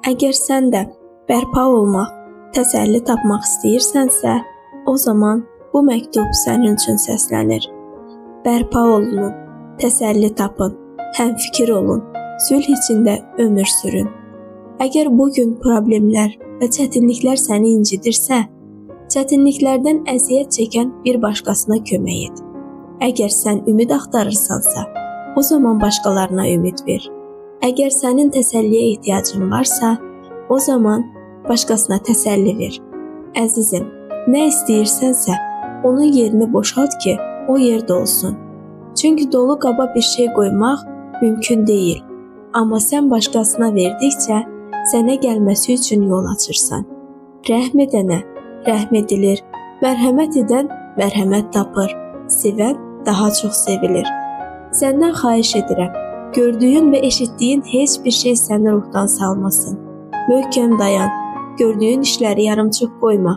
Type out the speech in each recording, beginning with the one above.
Əgər sən də bərpa olmaq, təsəlli tapmaq istəyirsənsə, o zaman bu məktub sənin üçün səslənir. Bərpa olun, təsəlli tapın, həmfikir olun, sülh içində ömür sürün. Əgər bugün problemlər və çətinliklər səni incidirsə, çətinliklərdən əziyyət çəkən bir başqasına kömək et. Əgər sən ümid axtarırsansa, o zaman başqalarına ümid ver. Əgər sənin təsəlliyə ehtiyacın varsa, o zaman başqasına təsəlli ver. Əzizim, nə istəyirsənsə, onun yerini boşalt ki, o yerdə olsun. Çünki dolu qaba bir şey qoymaq mümkün deyil. Amma sən başqasına verdikcə, sənə gəlməsi üçün yol açırsan. Rəhm edənə rəhm edilir, mərhəmət edən mərhəmət tapır, sevən daha çox sevilir. Səndən xahiş edirəm, gördüyün və eşitdiyin heç bir şey səni ruhdan salmasın. Möhkəm dayan, gördüyün işləri yarımçıq qoyma.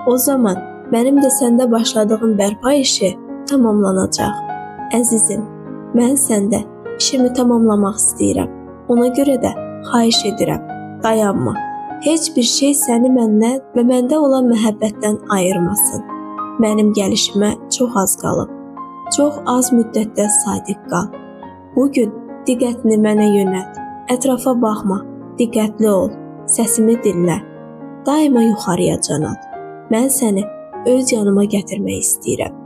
O zaman mənim də səndə başladığım bərpa işi tamamlanacaq. Əzizim, mən səndə işimi tamamlamaq istəyirəm. Ona görə də xahiş edirəm, dayanma. Heç bir şey səni məndən və məndə olan məhəbbətdən ayırmasın. Mənim gəlişimə çox az qalıb. Çox az müddətdə sadiq qal. Bugün diqqətini mənə yönəlt. Ətrafa baxma, diqqətli ol. Səsimi dinlə. Daima yuxarıya can at. Mən səni öz yanıma gətirmək istəyirəm.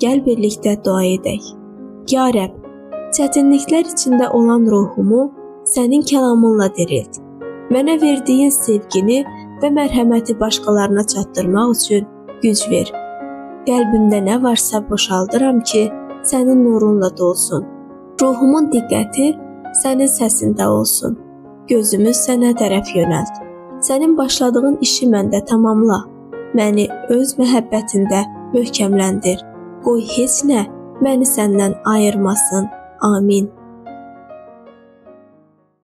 Gəl birlikdə dua edək. Ya Rəbb, çətinliklər içində olan ruhumu sənin kəlamınla dirilt. Mənə verdiyin sevgini və mərhəməti başqalarına çatdırmaq üçün güc ver. Qəlbimdə nə varsa boşaldıram ki, sənin nurunla dolsun. Ruhumun diqqəti sənin səsində olsun. Gözümü sənə tərəf yönəlt. Sənin başladığın işi məndə tamamla. Məni öz məhəbbətində möhkəmləndir. Qoy heç nə məni səndən ayırmasın. Amin.